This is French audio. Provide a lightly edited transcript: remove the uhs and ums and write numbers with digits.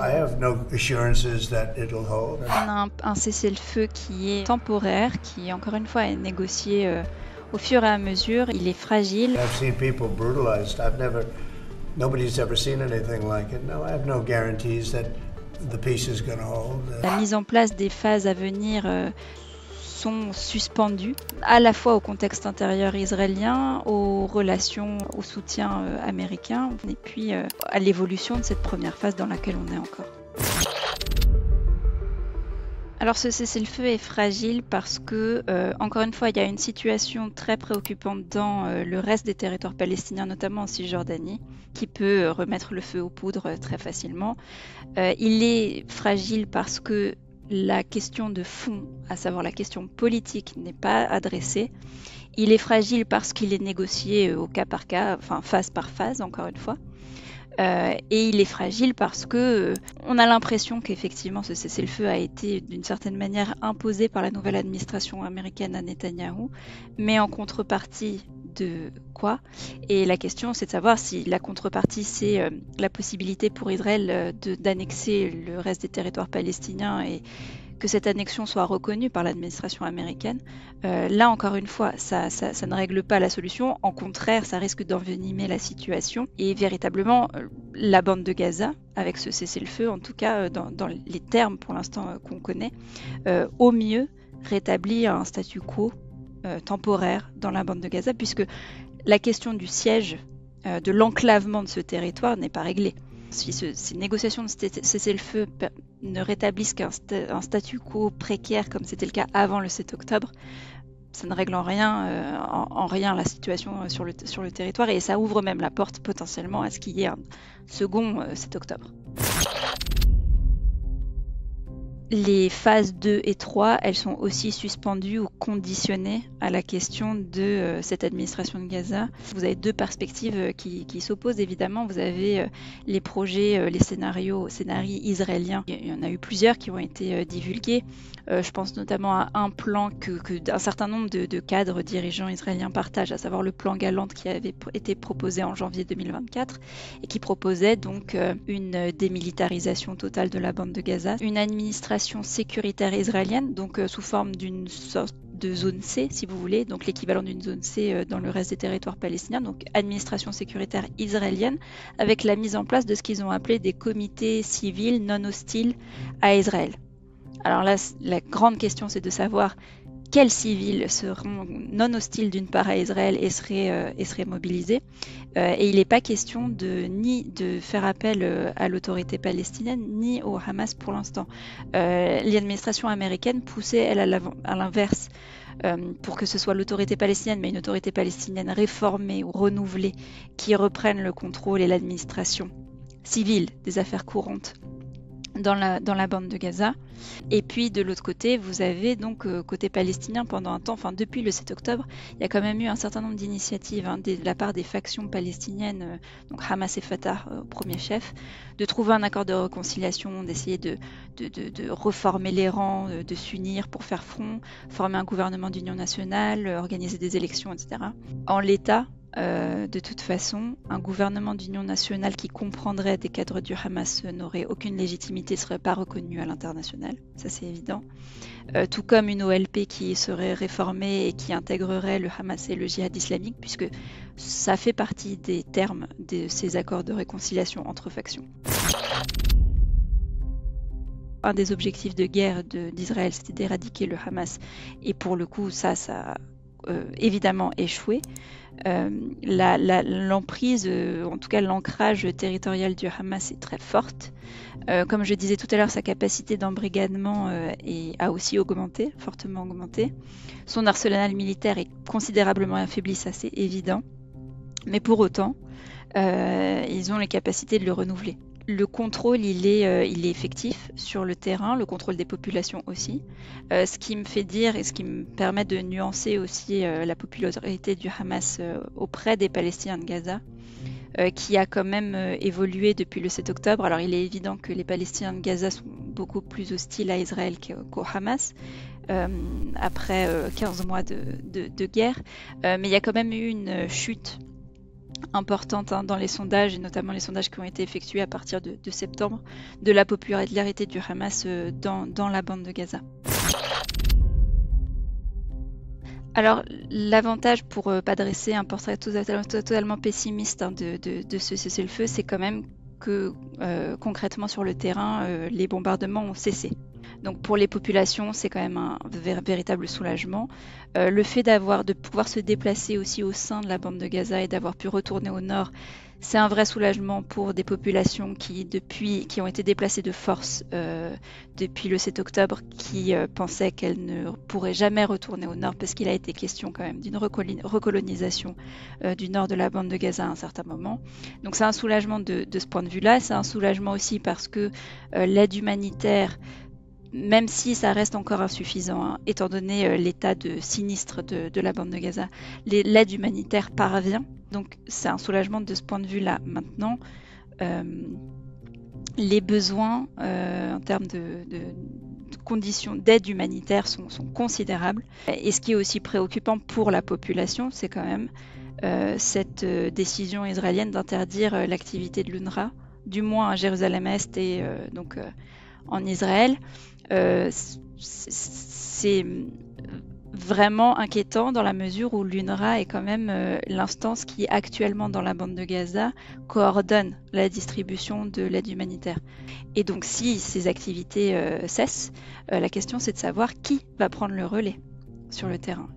I have no assurances that it'll hold. On a un cessez-le-feu qui est temporaire, qui encore une fois est négocié au fur et à mesure. Il est fragile. I've seen people brutalized. Nobody's ever seen anything like it. No, I have no guarantees that the peace is going to hold. La mise en place des phases à venir sont suspendues, à la fois au contexte intérieur israélien, aux relations, au soutien américain, et puis à l'évolution de cette première phase dans laquelle on est encore. Alors ce cessez-le-feu est fragile parce que, encore une fois, il y a une situation très préoccupante dans le reste des territoires palestiniens, notamment en Cisjordanie, qui peut remettre le feu aux poudres très facilement. Il est fragile parce que la question de fond, à savoir la question politique, n'est pas adressée. Il est fragile parce qu'il est négocié au cas par cas, enfin phase par phase, encore une fois. Et il est fragile parce que on a l'impression qu'effectivement ce cessez-le-feu a été d'une certaine manière imposé par la nouvelle administration américaine à Netanyahou, mais en contrepartie de quoi? Et la question c'est de savoir si la contrepartie c'est la possibilité pour Israël d'annexer le reste des territoires palestiniens et que cette annexion soit reconnue par l'administration américaine. Là, encore une fois, ça ne règle pas la solution. En contraire, ça risque d'envenimer la situation. Et véritablement, la bande de Gaza, avec ce cessez-le-feu, en tout cas dans les termes pour l'instant qu'on connaît, au mieux rétablit un statu quo temporaire dans la bande de Gaza, puisque la question du siège, de l'enclavement de ce territoire n'est pas réglée. Si ces négociations de cessez-le-feu ne rétablissent qu'un statu quo précaire comme c'était le cas avant le 7 octobre, ça ne règle en rien la situation sur le territoire et ça ouvre même la porte potentiellement à ce qu'il y ait un second 7 octobre. Les phases 2 et 3, elles sont aussi suspendues ou conditionnées à la question de cette administration de Gaza. Vous avez deux perspectives qui s'opposent évidemment. Vous avez les projets, les scénarios israéliens. Il y en a eu plusieurs qui ont été divulgués. Je pense notamment à un plan qu'un certain nombre de cadres dirigeants israéliens partagent, à savoir le plan Galante qui avait été proposé en janvier 2024 et qui proposait donc une démilitarisation totale de la bande de Gaza, une administration sécuritaire israélienne, donc sous forme d'une sorte de zone C, si vous voulez, donc l'équivalent d'une zone C dans le reste des territoires palestiniens, donc administration sécuritaire israélienne, avec la mise en place de ce qu'ils ont appelé des comités civils non hostiles à Israël. Alors là, la grande question, c'est de savoir quels civils seront non hostiles d'une part à Israël et seraient mobilisés. Et il n'est pas question ni de faire appel à l'autorité palestinienne, ni au Hamas pour l'instant. L'administration américaine poussait, elle, à l'inverse, pour que ce soit l'autorité palestinienne, mais une autorité palestinienne réformée ou renouvelée, qui reprenne le contrôle et l'administration civile des affaires courantes dans la bande de Gaza. Et puis de l'autre côté, vous avez donc côté palestinien pendant un temps, enfin depuis le 7 octobre, il y a quand même eu un certain nombre d'initiatives de la part des factions palestiniennes, donc Hamas et Fatah au premier chef, de trouver un accord de réconciliation, d'essayer de reformer les rangs, de s'unir pour faire front, former un gouvernement d'union nationale, organiser des élections, etc. En l'état, de toute façon, un gouvernement d'union nationale qui comprendrait des cadres du Hamas n'aurait aucune légitimité, ne serait pas reconnu à l'international, ça c'est évident. Tout comme une OLP qui serait réformée et qui intégrerait le Hamas et le djihad islamique, puisque ça fait partie des termes de ces accords de réconciliation entre factions. Un des objectifs de guerre d'Israël, c'était d'éradiquer le Hamas, et pour le coup, ça a évidemment échoué. L'emprise, en tout cas l'ancrage territorial du Hamas est très forte. Comme je disais tout à l'heure, sa capacité d'embrigadement a aussi augmenté, fortement augmenté. Son arsenal militaire est considérablement affaibli, ça c'est évident. Mais pour autant, ils ont les capacités de le renouveler. Le contrôle, il est effectif sur le terrain, le contrôle des populations aussi. Ce qui me fait dire et ce qui me permet de nuancer aussi la popularité du Hamas auprès des Palestiniens de Gaza, qui a quand même évolué depuis le 7 octobre. Alors il est évident que les Palestiniens de Gaza sont beaucoup plus hostiles à Israël qu'au Hamas, après 15 mois de guerre, mais il y a quand même eu une chute importante dans les sondages, et notamment les sondages qui ont été effectués à partir de septembre, de la popularité du Hamas dans la bande de Gaza. Alors, l'avantage, pour pas dresser un portrait totalement pessimiste de ce cessez-le-feu, c'est quand même que concrètement sur le terrain, les bombardements ont cessé. Donc pour les populations, c'est quand même un véritable soulagement. Le fait de pouvoir se déplacer aussi au sein de la bande de Gaza et d'avoir pu retourner au nord, c'est un vrai soulagement pour des populations qui ont été déplacées de force depuis le 7 octobre, qui pensaient qu'elles ne pourraient jamais retourner au nord, parce qu'il a été question quand même d'une recolonisation du nord de la bande de Gaza à un certain moment. Donc c'est un soulagement de ce point de vue-là. C'est un soulagement aussi parce que l'aide humanitaire, même si ça reste encore insuffisant, étant donné l'état sinistre de la bande de Gaza, l'aide humanitaire parvient. Donc c'est un soulagement de ce point de vue-là. Maintenant, les besoins en termes de conditions d'aide humanitaire sont considérables. Et ce qui est aussi préoccupant pour la population, c'est quand même cette décision israélienne d'interdire l'activité de l'UNRWA, du moins à Jérusalem-Est et donc en Israël. C'est vraiment inquiétant dans la mesure où l'UNRWA est quand même l'instance qui actuellement dans la bande de Gaza coordonne la distribution de l'aide humanitaire. Et donc si ces activités cessent, la question c'est de savoir qui va prendre le relais sur le terrain.